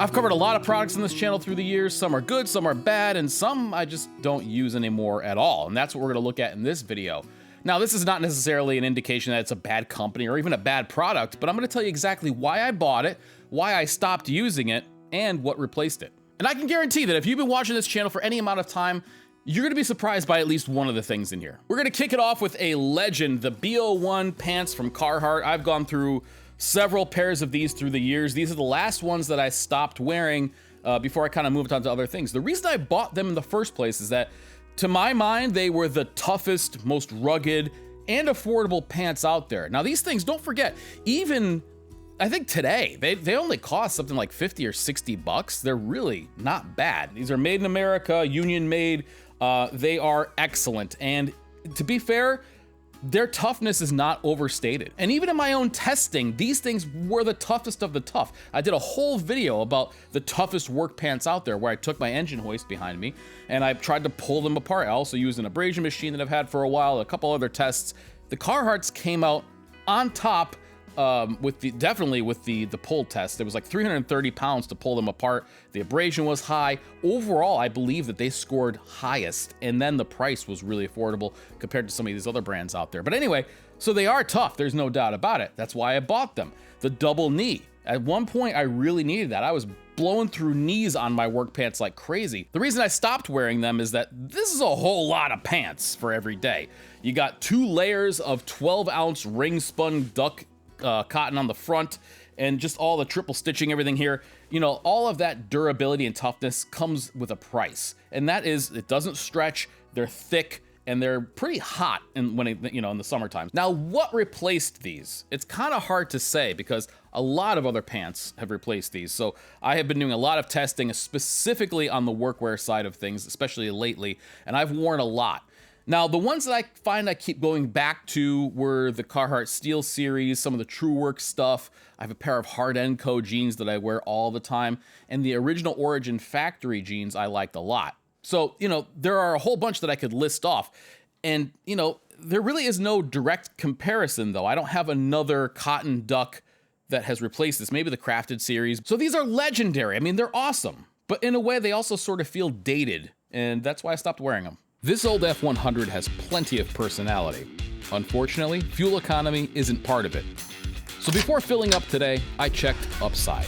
I've covered a lot of products on this channel through the years. Some are good, some are bad, and some I just don't use anymore at all. And that's what we're gonna look at in this video. Now, this is not necessarily an indication that it's a bad company or even a bad product, but I'm gonna tell you exactly why I bought it, why I stopped using it, and what replaced it. And I can guarantee that if you've been watching this channel for any amount of time, you're gonna be surprised by at least one of the things in here. We're gonna kick it off with a legend, the B01 pants from Carhartt. I've gone through several pairs of these through the years. These are the last ones that I stopped wearing before I kind of moved on to other things. The reason I bought them in the first place is that, to my mind, they were the toughest, most rugged, and affordable pants out there. Now, these things, don't forget, even I think today, they only cost something like 50 or 60 bucks. They're really not bad. These are made in America, union made. They are excellent. And to be fair, their toughness is not overstated. And even in my own testing, these things were the toughest of the tough. I did a whole video about the toughest work pants out there where I took my engine hoist behind me and I tried to pull them apart. I also used an abrasion machine that I've had for a while, a couple other tests. The Carhartts came out on top definitely with the pull test. It was like 330 pounds to pull them apart. The abrasion was high. Overall, I believe that they scored highest, and then the price was really affordable compared to some of these other brands out there. But anyway, so they are tough, there's no doubt about it. That's why I bought them. The double knee. At one point, I really needed that. I was blowing through knees on my work pants like crazy. The reason I stopped wearing them is that this is a whole lot of pants for every day. You got 2 layers of 12-ounce ring spun duck cotton on the front, and just all the triple stitching, everything here. You know, all of that durability and toughness comes with a price, and that is, it doesn't stretch, they're thick, and they're pretty hot in the summertime. Now, what replaced these? It's kind of hard to say because a lot of other pants have replaced these. So I have been doing a lot of testing, specifically on the workwear side of things, especially lately, and I've worn a lot. Now, the ones that I find I keep going back to were the Carhartt Steel series, some of the True Work stuff. I have a pair of Hard End Co jeans that I wear all the time, and the original Origin factory jeans I liked a lot. So, there are a whole bunch that I could list off, and, there really is no direct comparison, though. I don't have another cotton duck that has replaced this, maybe the Crafted series. So these are legendary. I mean, they're awesome, but in a way, they also sort of feel dated, and that's why I stopped wearing them. This old F100 has plenty of personality. Unfortunately, fuel economy isn't part of it. So before filling up today, I checked Upside.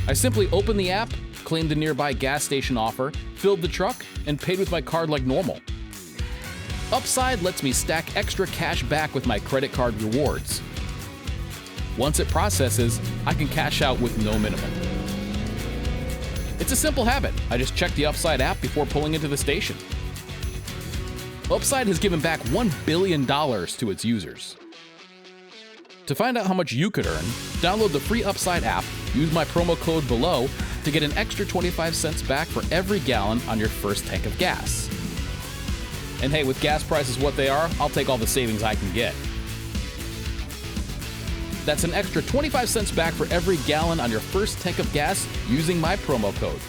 I simply opened the app, claimed a nearby gas station offer, filled the truck, and paid with my card like normal. Upside lets me stack extra cash back with my credit card rewards. Once it processes, I can cash out with no minimum. It's a simple habit. I just check the Upside app before pulling into the station. Upside has given back $1 billion to its users. To find out how much you could earn, download the free Upside app, use my promo code below to get an extra 25 cents back for every gallon on your first tank of gas. And hey, with gas prices what they are, I'll take all the savings I can get. That's an extra 25 cents back for every gallon on your first tank of gas using my promo code.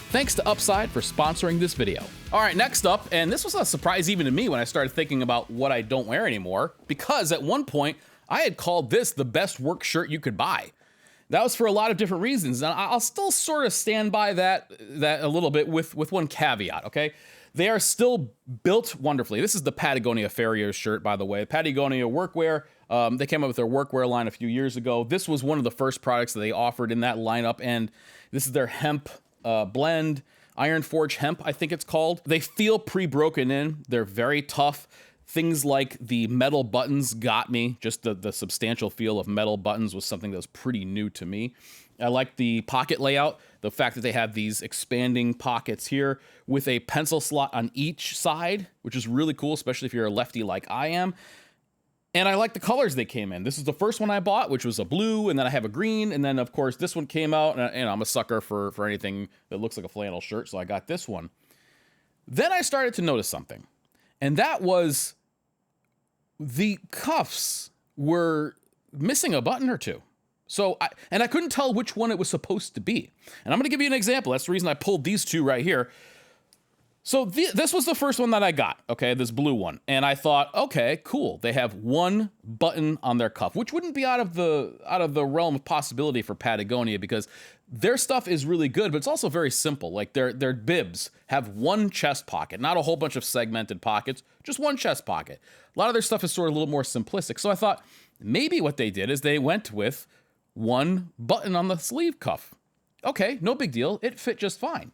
Thanks to Upside for sponsoring this video. All right, next up, and this was a surprise even to me when I started thinking about what I don't wear anymore, because at one point, I had called this the best work shirt you could buy. That was for a lot of different reasons, and I'll still sort of stand by that a little bit with one caveat, okay? They are still built wonderfully. This is the Patagonia Farrier shirt, by the way. Patagonia Workwear. They came up with their workwear line a few years ago. This was one of the first products that they offered in that lineup, and this is their hemp blend, Iron Forge hemp, I think it's called. They feel pre-broken in. They're very tough. Things like the metal buttons got me. Just the substantial feel of metal buttons was something that was pretty new to me. I like the pocket layout, the fact that they have these expanding pockets here with a pencil slot on each side, which is really cool, especially if you're a lefty like I am. And I like the colors they came in. This is the first one I bought, which was a blue, and then I have a green, and then of course this one came out, and I'm a sucker for anything that looks like a flannel shirt, so I got this one. Then I started to notice something, and that was the cuffs were missing a button or two. So I couldn't tell which one it was supposed to be. And I'm gonna give you an example. That's the reason I pulled these two right here. So this was the first one that I got, okay, this blue one. And I thought, okay, cool. They have one button on their cuff, which wouldn't be out of the realm of possibility for Patagonia because their stuff is really good, but it's also very simple. Like their bibs have one chest pocket, not a whole bunch of segmented pockets, just one chest pocket. A lot of their stuff is sort of a little more simplistic. So I thought maybe what they did is they went with one button on the sleeve cuff. Okay, no big deal. It fit just fine.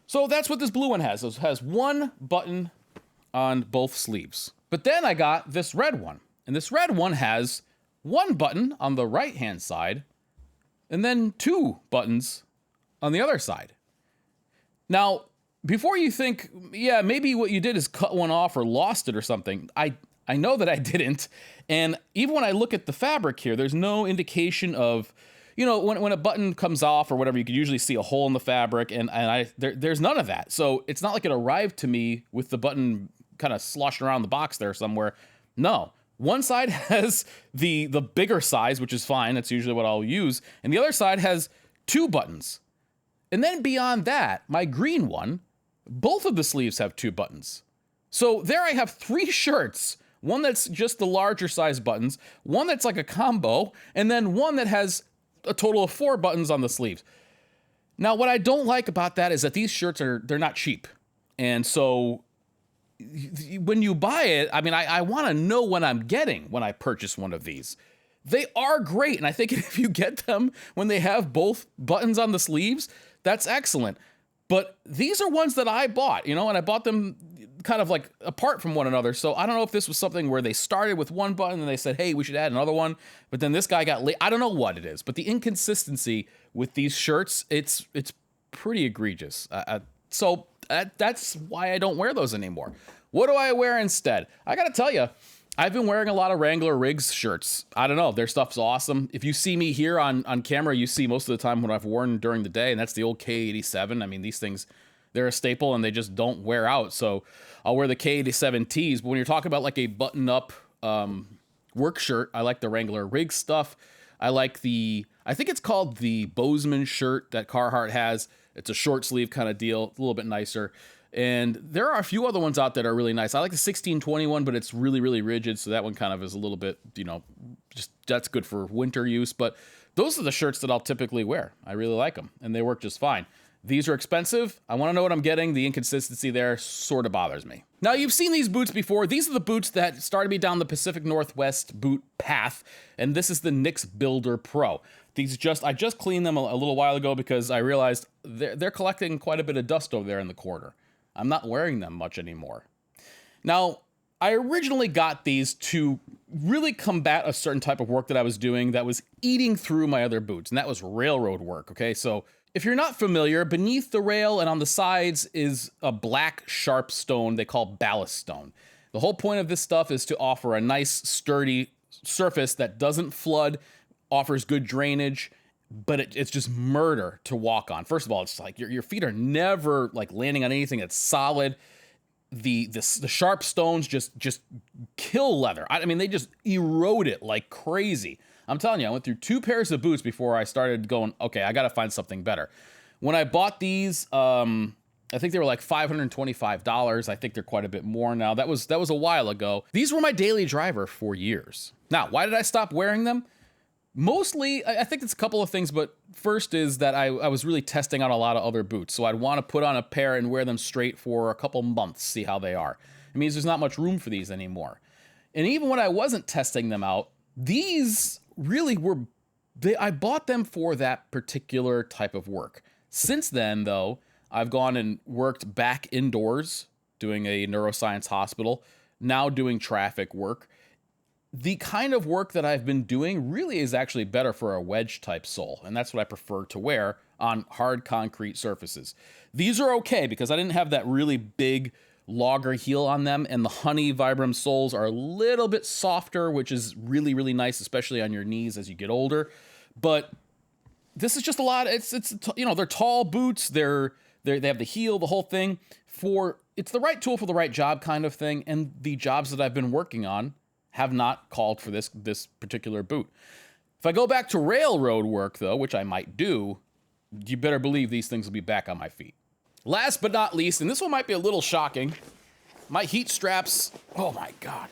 So that's what this blue one has. It has one button on both sleeves. But then I got this red one. And this red one has one button on the right-hand side and then two buttons on the other side. Now, before you think, yeah, maybe what you did is cut one off or lost it or something, I know that I didn't. And even when I look at the fabric here, there's no indication of, you know, when a button comes off or whatever, you can usually see a hole in the fabric, and there's none of that. So it's not like it arrived to me with the button kind of sloshing around the box there somewhere. No, one side has the bigger size, which is fine. That's usually what I'll use. And the other side has two buttons. And then beyond that, my green one, both of the sleeves have two buttons. So there I have three shirts. One that's just the larger size buttons, one that's like a combo, and then one that has a total of four buttons on the sleeves. Now, what I don't like about that is that these shirts they're not cheap. And so when you buy it, I mean, I want to know what I'm getting when I purchase one of these. They are great. And I think if you get them when they have both buttons on the sleeves, that's excellent. But these are ones that I bought, you know, and I bought them kind of like apart from one another. So I don't know if this was something where they started with one button and they said, hey, we should add another one. But then this guy got late. I don't know what it is, but the inconsistency with these shirts, it's pretty egregious. So that's why I don't wear those anymore. What do I wear instead? I got to tell you, I've been wearing a lot of Wrangler Riggs shirts. I don't know. Their stuff's awesome. If you see me here on camera, you see most of the time what I've worn during the day, and that's the old K87. I mean, these things, they're a staple, and they just don't wear out. So I'll wear the K87 tees. But when you're talking about like a button-up work shirt, I like the Wrangler Riggs stuff. I like I think it's called the Bozeman shirt that Carhartt has. It's a short sleeve kind of deal, a little bit nicer. And there are a few other ones out that are really nice. I like the 1621, but it's really, really rigid. So that one kind of is a little bit, you know, just that's good for winter use. But those are the shirts that I'll typically wear. I really like them, and they work just fine. These are expensive. I want to know what I'm getting. The inconsistency there sort of bothers me. Now, you've seen these boots before. These are the boots that started me down the Pacific Northwest boot path, and this is the Nix BuilderPro. I just cleaned them a little while ago because I realized they're collecting quite a bit of dust over there in the corner. I'm not wearing them much anymore. Now, I originally got these to really combat a certain type of work that I was doing that was eating through my other boots, and that was railroad work, okay? So if you're not familiar, beneath the rail and on the sides is a black sharp stone they call ballast stone. The whole point of this stuff is to offer a nice, sturdy surface that doesn't flood, offers good drainage, but it's just murder to walk on. First of all, it's like your feet are never like landing on anything that's solid. The sharp stones just kill leather. I mean, they just erode it like crazy. I'm telling you, I went through 2 pairs of boots before I started going, okay, I got to find something better. When I bought these, I think they were like $525. I think they're quite a bit more now. That was a while ago. These were my daily driver for years. Now, why did I stop wearing them? Mostly, I think it's a couple of things, but first is that I was really testing out a lot of other boots. So I'd want to put on a pair and wear them straight for a couple months, see how they are. It means there's not much room for these anymore. And even when I wasn't testing them out, these really were, I bought them for that particular type of work. Since then, though, I've gone and worked back indoors, doing a neuroscience hospital, now doing traffic work. The kind of work that I've been doing really is actually better for a wedge type sole, and that's what I prefer to wear on hard concrete surfaces. These are okay because I didn't have that really big logger heel on them, and the Honey Vibram soles are a little bit softer, which is really, really nice, especially on your knees as you get older. But this is just a lot. It's you know, they're tall boots. They have the heel, the whole thing. It's the right tool for the right job kind of thing, and the jobs that I've been working on have not called for this particular boot. If I go back to railroad work, though, which I might do, you better believe these things will be back on my feet. Last but not least, and this one might be a little shocking, my Heat Straps, oh my God.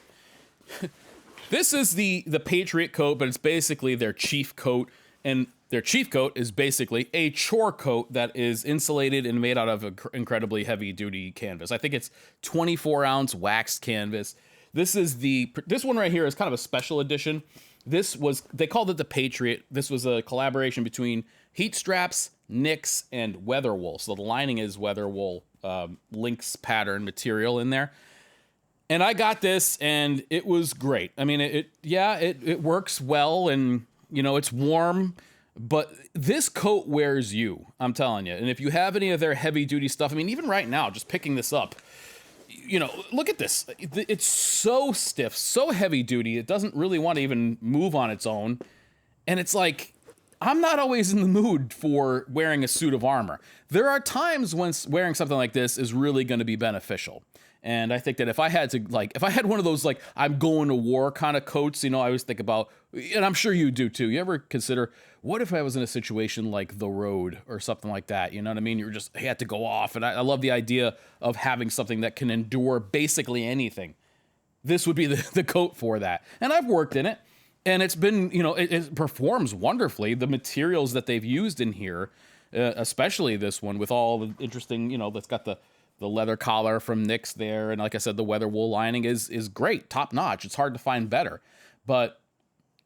This is the Patriot coat, but it's basically their chief coat, and their chief coat is basically a chore coat that is insulated and made out of incredibly heavy-duty canvas. I think it's 24-ounce waxed canvas. This one right here is kind of a special edition. They called it the Patriot. This was a collaboration between Heat Straps, Knix, and Weather Wool. So the lining is Weather Wool lynx pattern material in there. And I got this, and it was great. I mean, it works well, and, you know, it's warm, but this coat wears you, I'm telling you. And if you have any of their heavy-duty stuff, I mean, even right now, just picking this up, you know, look at this. It's so stiff, so heavy-duty, it doesn't really want to even move on its own. And it's like, I'm not always in the mood for wearing a suit of armor. There are times when wearing something like this is really going to be beneficial. And I think that if I had one of those, like, I'm going to war kind of coats, you know, I always think about, and I'm sure you do too. You ever consider, what if I was in a situation like the road or something like that? You know what I mean? You had to go off. And I love the idea of having something that can endure basically anything. This would be the coat for that. And I've worked in it, and it's been, you know, it performs wonderfully. The materials that they've used in here, especially this one with all the interesting, you know, that's got the leather collar from Knix there. And like I said, the Weather Wool lining is great, top notch. It's hard to find better. But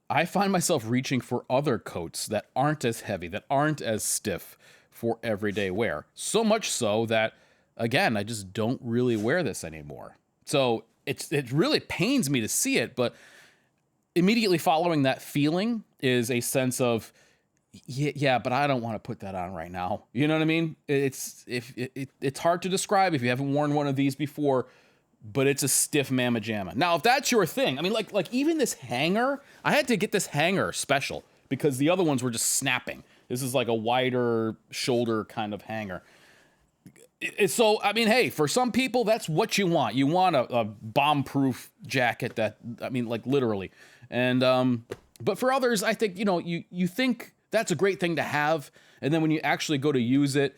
I find myself reaching for other coats that aren't as heavy, that aren't as stiff for everyday wear. So much so that, again, I just don't really wear this anymore. So it really pains me to see it, but immediately following that feeling is a sense of, yeah, but I don't want to put that on right now. You know what I mean? It's hard to describe if you haven't worn one of these before, but it's a stiff mamma jamma. Now, if that's your thing, I mean, like even this hanger, I had to get this hanger special because the other ones were just snapping. This is like a wider shoulder kind of hanger. So, I mean, hey, for some people, that's what you want. You want a bomb-proof jacket that, I mean, like literally. And, but for others, I think, you know, you think that's a great thing to have, and then when you actually go to use it,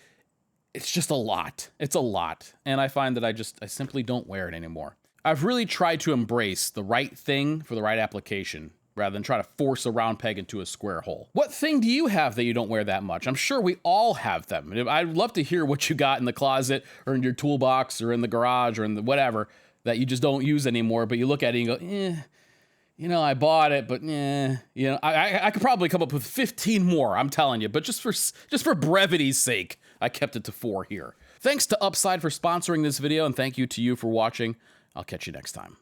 it's just a lot. It's a lot, and I find that I simply don't wear it anymore. I've really tried to embrace the right thing for the right application, rather than try to force a round peg into a square hole. What thing do you have that you don't wear that much? I'm sure we all have them. I'd love to hear what you got in the closet, or in your toolbox, or in the garage, or in the whatever, that you just don't use anymore, but you look at it and you go, you know, I bought it, but you know, I could probably come up with 15 more, I'm telling you, but just for brevity's sake, I kept it to 4 here. Thanks to Upside for sponsoring this video, and thank you to you for watching. I'll catch you next time.